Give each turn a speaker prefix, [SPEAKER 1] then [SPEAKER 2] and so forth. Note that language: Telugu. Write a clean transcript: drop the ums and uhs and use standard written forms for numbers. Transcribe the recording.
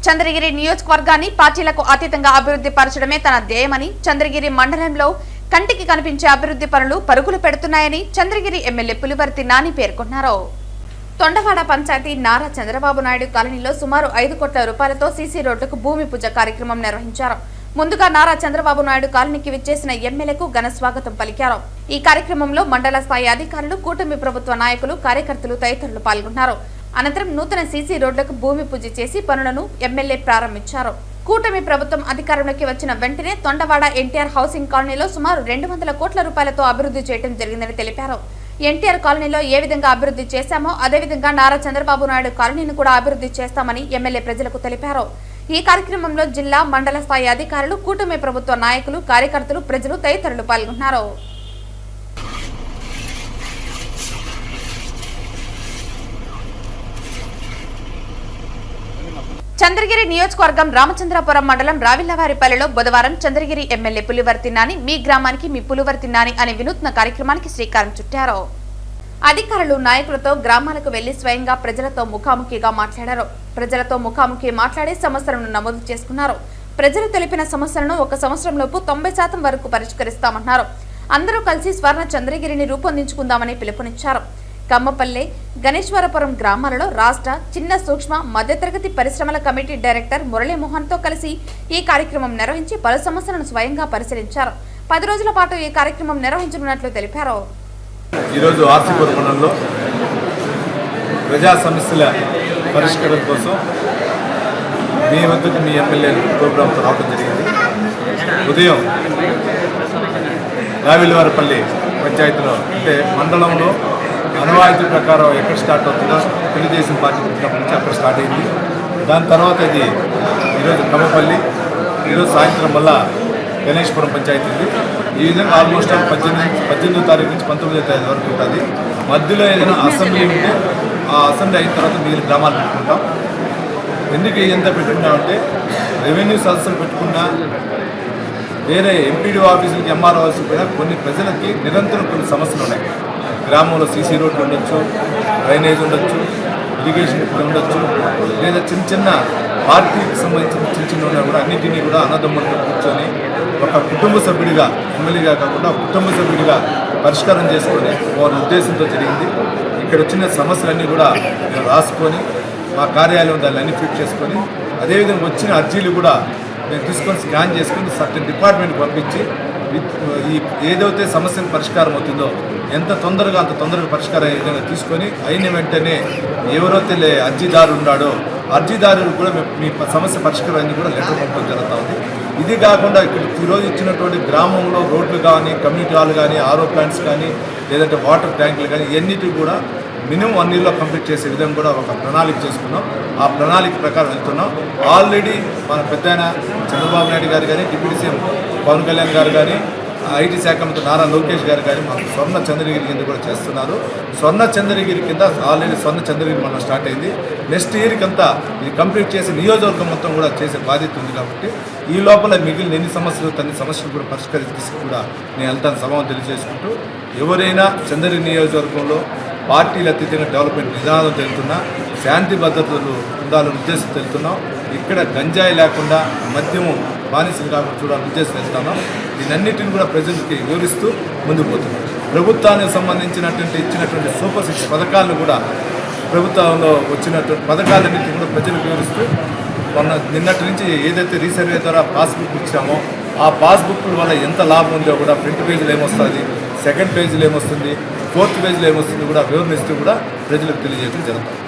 [SPEAKER 1] చంద్రగిరి నియోజకవర్గాన్ని పార్టీలకు అతీతంగా అభివృద్ధి పరచడమే తన ధ్యేయమని, చంద్రగిరి మండలంలో కంటికి కనిపించే అభివృద్ధి పనులు పరుగులు పెడుతున్నాయని చంద్రగిరి ఎమ్మెల్యే పులివర్తి నాని పేర్కొన్నారు. తొండవాడ పంచాయతీ నారా చంద్రబాబు నాయుడు కాలనీలో సుమారు 5 కోట్ల రూపాయలతో సీసీ రోడ్లకు భూమి పూజ కార్యక్రమం నిర్వహించారు. ముందుగా నారా చంద్రబాబు నాయుడు కాలనీకి విచ్చేసిన ఎమ్మెల్యేకు ఘన స్వాగతం పలికారు. ఈ కార్యక్రమంలో మండల స్థాయి అధికారులు, కూటమి ప్రభుత్వ నాయకులు, కార్యకర్తలు తదితరులు పాల్గొన్నారు. అనంతరం నూతన సీసీ రోడ్లకు భూమి పూజ చేసి పనులను ఎమ్మెల్యే ప్రారంభించారు. కూటమి ప్రభుత్వం అధికారంలోకి వచ్చిన వెంటనే తొండవాడ ఎన్టీఆర్ హౌసింగ్ కాలనీలో సుమారు 200 కోట్ల రూపాయలతో అభివృద్ధి చేయడం జరిగిందని తెలిపారు. ఎన్టీఆర్ కాలనీలో ఏ విధంగా అభివృద్ధి చేశామో అదేవిధంగా నారా చంద్రబాబు నాయుడు కాలనీని కూడా అభివృద్ధి చేస్తామని ఎమ్మెల్యే ప్రజలకు తెలిపారు. ఈ కార్యక్రమంలో జిల్లా, మండల స్థాయి అధికారులు, కూటమి ప్రభుత్వ నాయకులు, కార్యకర్తలు, ప్రజలు తదితరులు పాల్గొన్నారు. చంద్రగిరి నియోజకవర్గం రామచంద్రాపురం మండలం రావిల్లవారిపల్లెలో బుధవారం చంద్రగిరి ఎమ్మెల్యే పులివర్తి నాని మీ గ్రామానికి మీ పులివర్తి నాని అనే వినూత్న కార్యక్రమానికి శ్రీకారం చుట్టారు. అధికారులు, నాయకులతో గ్రామాలకు వెళ్లి స్వయంగా ప్రజలతో ముఖాముఖిగా మాట్లాడారు. ప్రజలతో ముఖాముఖి మాట్లాడి సమస్యలను నమోదు చేసుకున్నారు. ప్రజలు తెలిపిన సమస్యలను 1 సంవత్సరంలోపు 90% వరకు పరిష్కరిస్తామన్నారు. అందరూ కలిసి స్వర్ణ చంద్రగిరిని రూపొందించుకుందామని పిలుపునిచ్చారు. కమ్మపల్లె, గణేశ్వరపురం గ్రామాలలో రాష్ట్ర చిన్న సూక్ష్మ మధ్యతరగతి పరిశ్రమల కమిటీ డైరెక్టర్ మురళీమోహన్ తో కలిసి ఈ కార్యక్రమం నిర్వహించి పలు సమస్యలను స్వయంగా పరిశీలించారు. 10 రోజుల పాటు ఈ కార్యక్రమం నిర్వహించనున్నట్లు తెలిపారు.
[SPEAKER 2] ఈరోజు ఆర్సీపురం మండలంలో ప్రజా సమస్యల పరిష్కారం కోసం మీ వద్దకు మీ ఎమ్మెల్యే ప్రోగ్రాంతో రావడం జరిగింది. ఉదయం రావిల్లవారిపల్లి పంచాయతీలో అంటే మండలంలో అనువాయితీ ప్రకారం ఎక్కడ స్టార్ట్ అవుతుందో తెలుగుదేశం పార్టీ పుట్టినప్పటి నుంచి అక్కడ స్టార్ట్ అయింది. దాని తర్వాత ఇది ఈరోజు కమ్మపల్లి, ఈరోజు సాయంత్రం మళ్ళా గణేశ్వరం పంచాయతీ ఉంది. ఈ విధంగా ఆల్మోస్ట్ 18వ తారీఖు నుంచి 19వ తారీఖు వరకు ఉంటుంది. మధ్యలో ఏదైనా అసెంబ్లీ ఉంటే ఆ అసెంబ్లీ అయిన తర్వాత మిగిలిన గ్రామాలు పెట్టుకుంటాం. ఎందుకు ఎంత పెట్టుకున్నామంటే రెవెన్యూ సదస్సులు పెట్టుకున్నా, వేరే ఎంపీడీ ఆఫీసులకి, ఎంఆర్ఓ ఆఫీసులు కూడా కొన్ని ప్రజలకి నిరంతరం కొన్ని సమస్యలు ఉన్నాయి. గ్రామంలో సీసీ రోడ్లు ఉండొచ్చు, డ్రైనేజ్ ఉండొచ్చు, ఇరిగేషన్ ఉండొచ్చు, లేదా చిన్న పార్టీకి సంబంధించిన చిన్న ఉన్నా కూడా అన్నింటినీ కూడా అన్నదమ్ములతో కూర్చొని ఒక కుటుంబ సభ్యుడిగా, ఎమ్మెల్యేగా కాకుండా కుటుంబ సభ్యుడిగా పరిష్కారం చేసుకొని వారి ఉద్దేశంతో జరిగింది. ఇక్కడ వచ్చిన సమస్యలన్నీ కూడా రాసుకొని మా కార్యాలయం దాన్ని అన్ని ఫిట్ చేసుకొని, అదేవిధంగా వచ్చిన అర్జీలు కూడా మేము తీసుకొని స్కాన్ చేసుకొని సర్టన్ డిపార్ట్మెంట్కి పంపించి ఈ ఏదైతే సమస్యకు పరిష్కారం అవుతుందో ఎంత తొందరగా అంత తొందరగా పరిష్కారం అయ్యే విధంగా తీసుకొని అయిన వెంటనే ఎవరైతే అర్జీదారు ఉన్నాడో అర్జీదారులు కూడా మీ సమస్య పరిష్కారం అయింది కూడా లెటర్ పంపడం జరుగుతూ ఉంది. ఇది కాకుండా ఇక్కడ ఈరోజు ఇచ్చినటువంటి గ్రామంలో రోడ్లు కానీ, కమ్యూనిటీ హాల్ కానీ, ఆర్ఓ ప్లాంట్స్ కానీ, లేదంటే వాటర్ ట్యాంకులు కానీ ఇవన్నిటి కూడా మినిమం 1 yearలో కంప్లీట్ చేసే విధంగా కూడా ఒక ప్రణాళిక చేసుకున్నాం. ఆ ప్రణాళిక ప్రకారం వెళ్తున్నాం. ఆల్రెడీ మన పెద్దాయన చంద్రబాబు నాయుడు గారు కానీ, డిప్యూటీ సీఎం పవన్ కళ్యాణ్ గారు కానీ, ఐటీ శాఖ మంత్రి నారా లోకేష్ గారు కానీ మాకు స్వర్ణ చంద్రగిరి కింద కూడా చేస్తున్నారు. స్వర్ణ చంద్రగిరి కింద ఆల్రెడీ స్వర్ణ చంద్రగిరి మనం స్టార్ట్ అయింది. నెక్స్ట్ ఇయర్కి అంతా ఇది కంప్లీట్ చేసి నియోజకవర్గం మొత్తం కూడా చేసే బాధ్యత ఉంది. కాబట్టి ఈ లోపల మిగిలిన ఎన్ని సమస్యలు తన్ని సమస్యలు కూడా పరిష్కరించి కూడా నేను వెళ్తాను సభను తెలియజేసుకుంటూ, ఎవరైనా చంద్రగిరి నియోజకవర్గంలో పార్టీలు అతీతంగా డెవలప్మెంట్ విధానం తెలుతున్నా, శాంతి భద్రతలు ఉండాలని ఉద్దేశం తెలుతున్నాం. ఇక్కడ గంజాయి లేకుండా, మద్యము బానిసలు కాకుండా చూడాలని ఉద్దేశం వెళ్తున్నాం. దీనన్నిటిని కూడా ప్రజలకి వివరిస్తూ ముందుకు పోతున్నాం. ప్రభుత్వానికి సంబంధించినటువంటి ఇచ్చినటువంటి సూపర్ 6 పథకాలను కూడా, ప్రభుత్వంలో వచ్చినటువంటి పథకాలన్నింటినీ కూడా ప్రజలకు వివరిస్తూ నిన్నటి నుంచి ఏదైతే రీసర్వే ద్వారా పాస్బుక్ ఇచ్చామో ఆ పాస్బుక్ల వల్ల ఎంత లాభం ఉందో కూడా ఫ్రంట్ పేజీలో ఏమొస్తుంది, సెకండ్ పేజీలో ఏమొస్తుంది, 4th పేజీలో ఏమొస్తుంది కూడా వివరణిస్తూ కూడా ప్రజలకు తెలియజేయడం జరుగుతుంది.